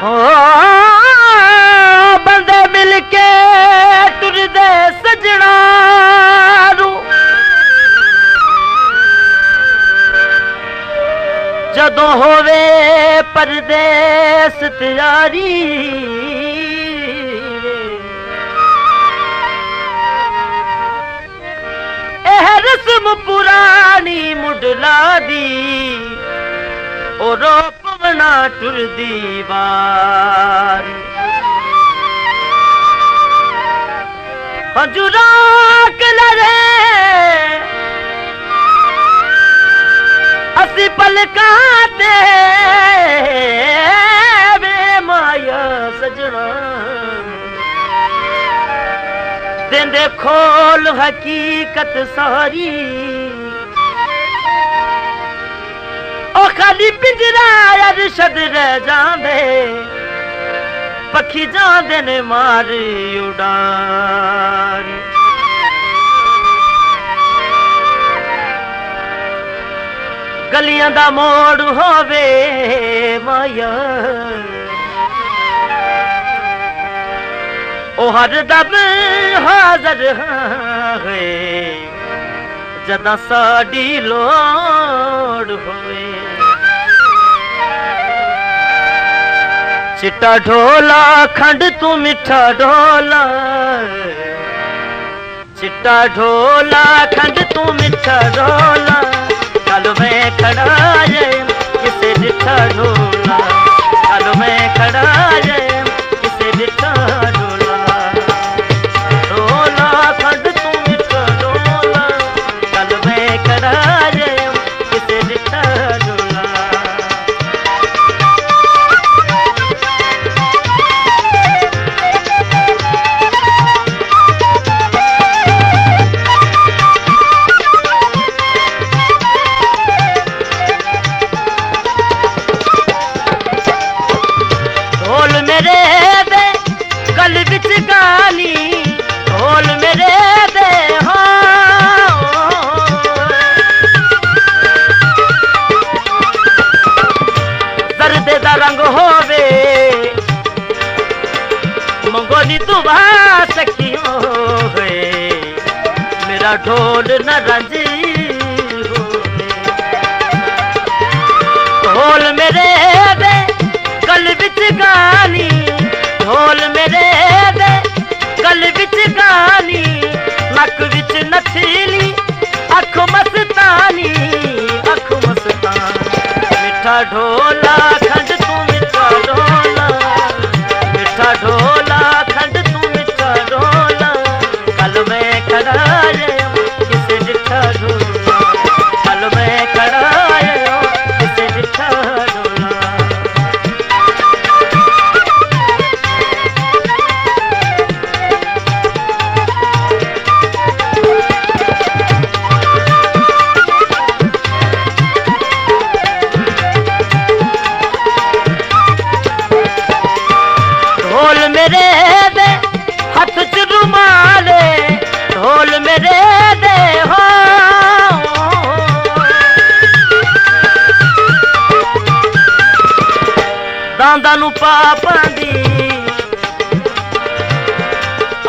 हो बंदे मिल के टुरदे सजना जदों होवे परदेस त्यारी एह रस्म पुरानी मुडला दी ओ रो पवना टुरदी वार हजूरा कलरे असी पलकाते वे माया सजना देंदे खोल हकीकत सारी ओ खाली पिंजरा अरशद रह जांदे पखी जांदे ने मारी उड़ान गलियां दा मोड़ होवे माया ओ हर दम हाजर है जदा साडी लोड़ होवे चिट्टा ढोला खंड तू मिठा ढोला चिट्टा ढोला खंड तू मिठा ढोला कल मैं खड़ा है किसे डिठा ढोला कल मैं खड़ा है किसे डिठा ढोला ढोला खंड तू मिठा ढोला कल मैं खड़ा है किसे डिठा ढोला गल बिच गाली ढोल मेरे दे जरदे दा रंग होवे मंगोली दुआ सखी होवे मेरा ढोल न रंजी होवे ढोल मेरे दे गल बिच गाली ढोल मेरे दे गल बिच गाली नक बिच नथीली अख मस्तानी मिठा ढोला खंड तू मिठा ढोला मिठा ढोला खंड तू मिठा ढोला कल मैं खड़ा किसे डिठा ढोला कल मैं खड़ा किसे डिठा ढोला ढोल मेरे दे हाथ च रुमाले ढोल मेरे दे हो दांदा नु पापां दी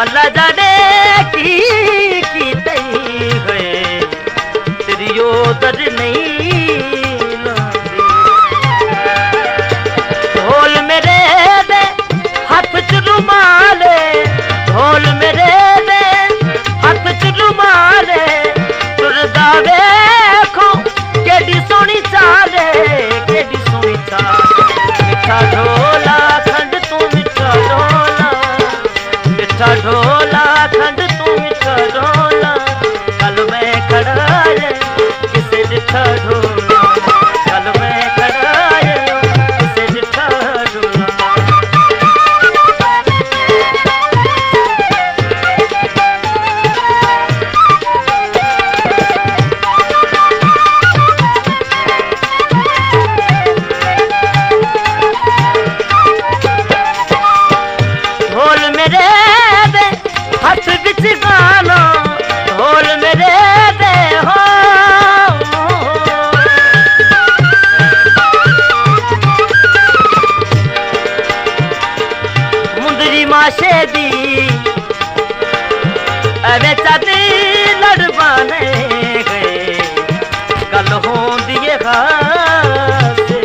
अल्लाह जाने की तई है तेरी ओदर नहीं लांदी ढोल मेरे दे हाथ च रुमाले ढोल मेरे दे हाथ च रुमाले तुरदा वेखो केडी सोहनी चाले केडी सोहनी चाले मिठा ढोला खंड तू मिठा ढोला मिठा ढोला खंड तू मिठा ढोला कल मैं खड़ा किसे डिठा ढोला तमाशे दी अरे चादी लड़वाने गए कल होंदी है खासे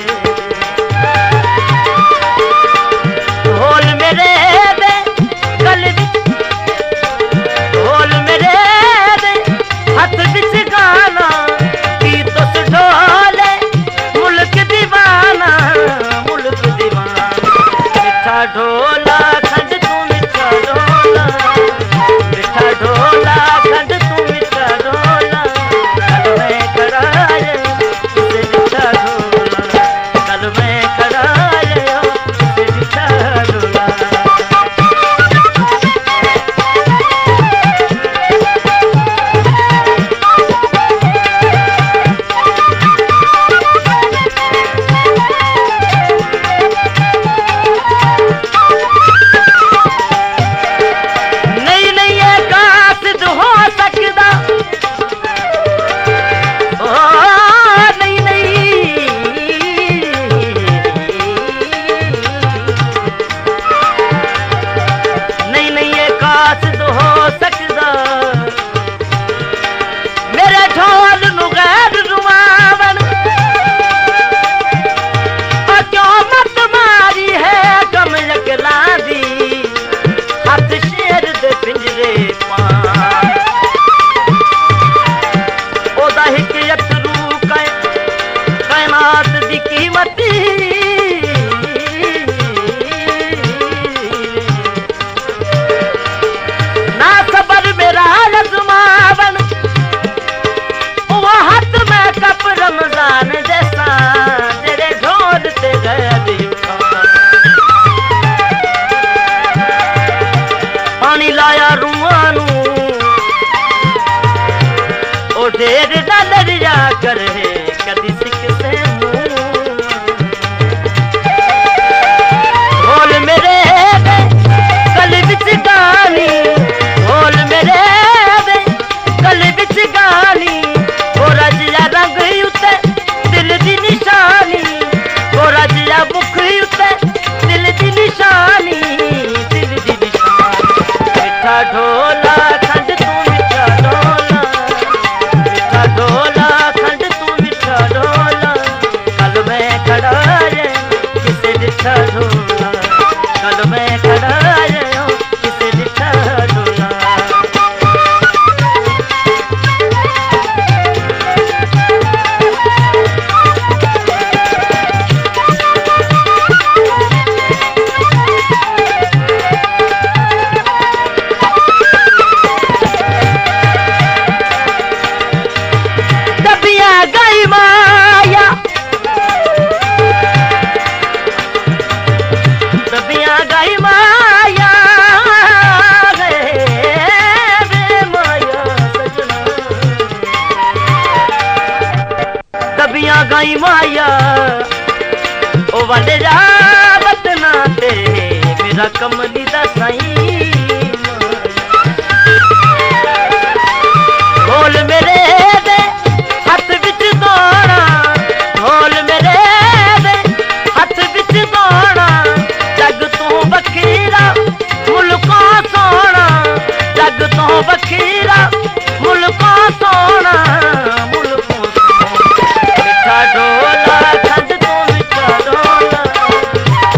होल मेरे दे गल होल मेरे दे हथ बिच गाना की तुस ढोले मुल्क दीवाना मिठा ढोला खंड तू मिठा ढोला मिठा ढोला खंड तू मिठा ढोला कल मैं कराए इसे मिठा ढोला कल मैं कराए इसे मिठा ढोला ढेर ना लड़िया करे कदी सिख से होल मेरे दे गल बिच गानी होल मेरे दे गल बिच गानी ओ रजिया रंग उते दिल दी निशानी ओ रजिया मुख उते दिल दी निशानी दिल दी निशानी मिठा ढोला खंड तू मिठा ढोला ढोला खंड तू मिठा ढोला कल मैं खड़ाए किसे मिठा ढोला कल मैं खड़ाए किसे मिठा ढोला गई माया दबिया गई माया रे माया सजना दबिया गई माया ओ वाले जा बतना ते मेरा कमली दा साईं बोल मेरे बखीरा मुल्कों सोना मुल्कों मिठा ढोला खंड तू मिठा ढोला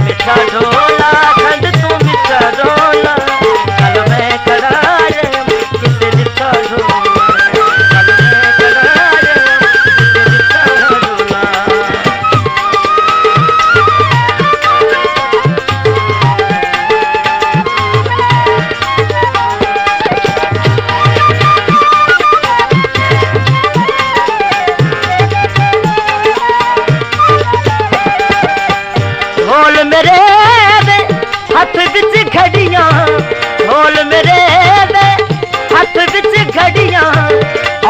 मिठा ढोला खंड तू मिठा ढोला कल मैं कराए किसे मिठा ढोला कल मैं कराए किसे मिठा ढोला मेरे दे हथ बिच घड़ियां ढोल मेरे दे हथ बिच घड़ियां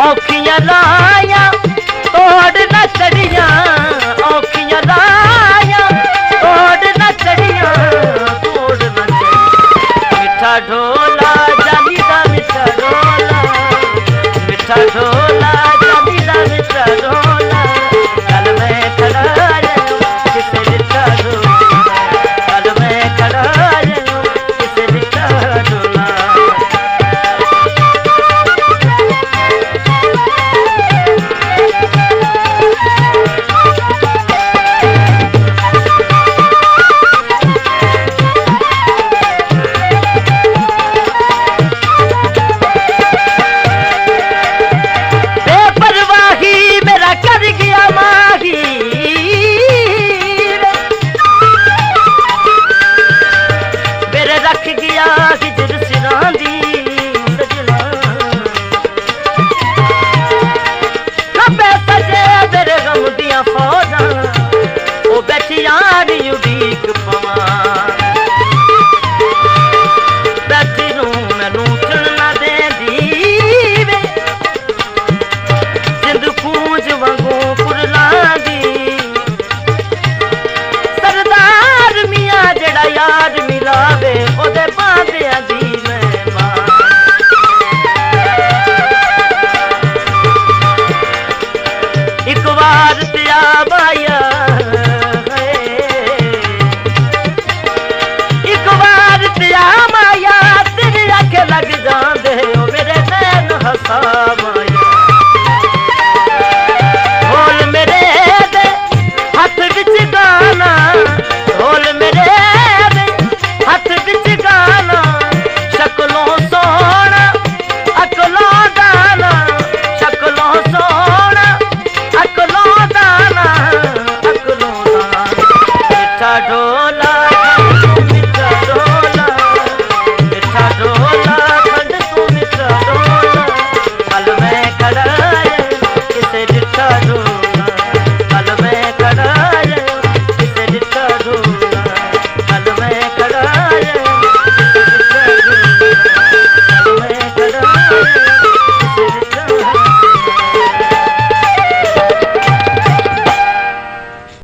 औखियां लाया